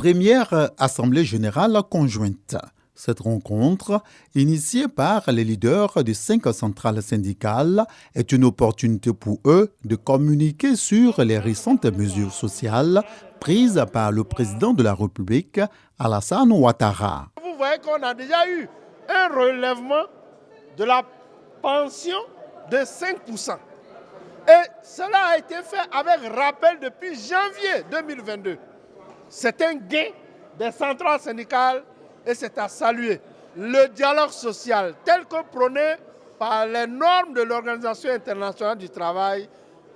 première Assemblée générale conjointe. Cette rencontre, initiée par les leaders des 5 centrales syndicales, est une opportunité pour eux de communiquer sur les récentes mesures sociales prises par le président de la République, Alassane Ouattara. Vous voyez qu'on a déjà eu un relèvement de la pension de 5%. Et cela a été fait avec rappel depuis janvier 2022. C'est un gain des centrales syndicales et c'est à saluer. Le dialogue social tel que prôné par les normes de l'Organisation internationale du travail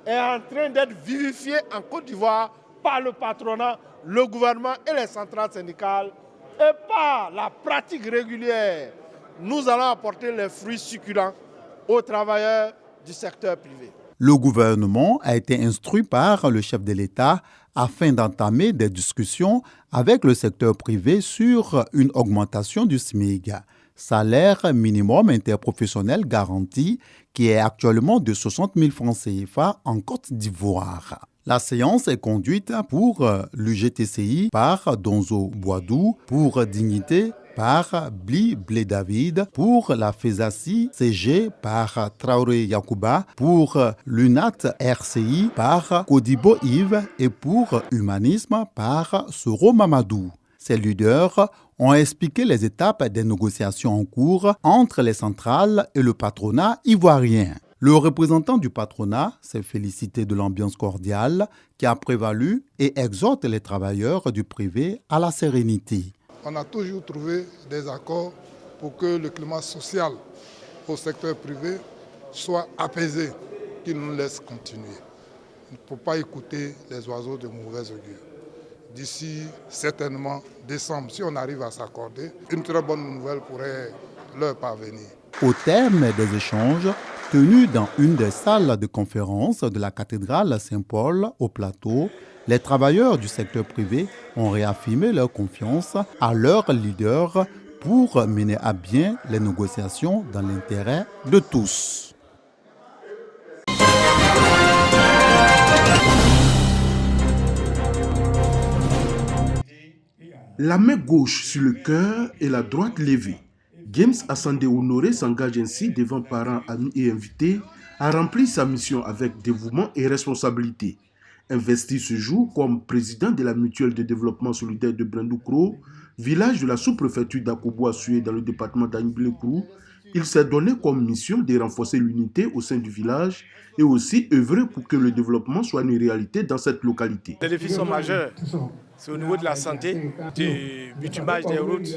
est en train d'être vivifié en Côte d'Ivoire par le patronat, le gouvernement et les centrales syndicales. Et par la pratique régulière, nous allons apporter les fruits succulents aux travailleurs du secteur privé. Le gouvernement a été instruit par le chef de l'État afin d'entamer des discussions avec le secteur privé sur une augmentation du SMIC, salaire minimum interprofessionnel garanti, qui est actuellement de 60 000 francs CFA en Côte d'Ivoire. La séance est conduite pour l'UGTCI par Donzo Boadou, pour Dignité par Bli David, pour la FESACI CG par Traoré Yacouba, pour l'UNAT RCI par Kodibo Yves et pour Humanisme par Soro Mamadou. Ces leaders ont expliqué les étapes des négociations en cours entre les centrales et le patronat ivoirien. Le représentant du patronat s'est félicité de l'ambiance cordiale qui a prévalu et exhorte les travailleurs du privé à la sérénité. On a toujours trouvé des accords pour que le climat social au secteur privé soit apaisé, qu'il nous laisse continuer. Il ne faut pas écouter les oiseaux de mauvais augure. D'ici certainement décembre, si on arrive à s'accorder, une très bonne nouvelle pourrait leur parvenir. Au terme des échanges tenus dans une des salles de conférence de la cathédrale Saint-Paul au Plateau, les travailleurs du secteur privé ont réaffirmé leur confiance à leur leader pour mener à bien les négociations dans l'intérêt de tous. La main gauche sur le cœur et la droite levée. James Asande Honoré s'engage ainsi devant parents, amis et invités à remplir sa mission avec dévouement et responsabilité. Investi ce jour comme président de la mutuelle de développement solidaire de Brendoukro, village de la sous-préfecture d'Akobo-Assoué dans le département d'Aniblekrou, il s'est donné comme mission de renforcer l'unité au sein du village et aussi œuvrer pour que le développement soit une réalité dans cette localité. Les défis sont majeurs. C'est au niveau de la santé, du bitumage des routes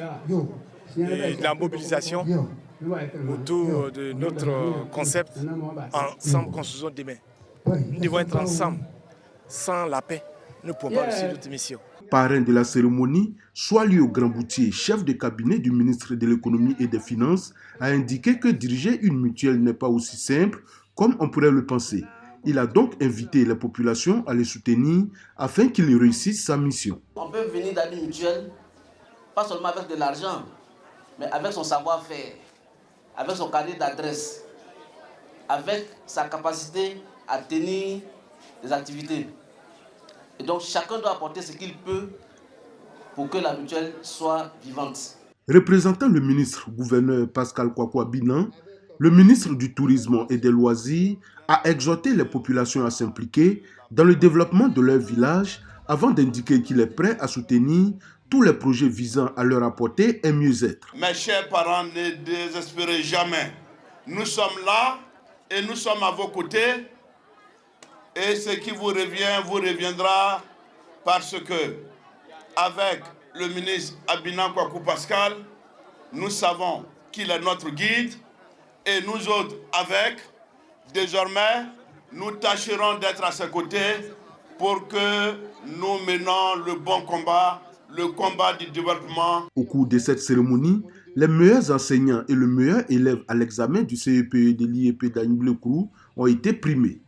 et de la mobilisation autour de notre concept Ensemble construisons demain. Nous devons être ensemble. Sans la paix, nous ne pouvons pas réussir notre mission. Parrain de la cérémonie, Soalio Grand-Boutier, chef de cabinet du ministre de l'économie et des finances, a indiqué que diriger une mutuelle n'est pas aussi simple comme on pourrait le penser. Il a donc invité les populations à les soutenir afin qu'ils réussissent sa mission. On peut venir dans une mutuelle, pas seulement avec de l'argent, mais avec son savoir-faire, avec son carnet d'adresse, avec sa capacité à tenir des activités. Et donc chacun doit apporter ce qu'il peut pour que la mutuelle soit vivante. Représentant le ministre-gouverneur Pascal Kwakwa Binan, le ministre du Tourisme et des Loisirs a exhorté les populations à s'impliquer dans le développement de leur village avant d'indiquer qu'il est prêt à soutenir tous les projets visant à leur apporter un mieux-être. Mes chers parents, ne désespérez jamais. Nous sommes là et nous sommes à vos côtés. Et ce qui vous reviendra parce que, avec le ministre Abinan Kwaku Pascal, nous savons qu'il est notre guide et nous autres, avec, désormais, nous tâcherons d'être à ses côtés pour que nous menons le bon combat, le combat du développement. Au cours de cette cérémonie, les meilleurs enseignants et le meilleur élève à l'examen du CEPE et de l'IEP d'Aniblekrou ont été primés.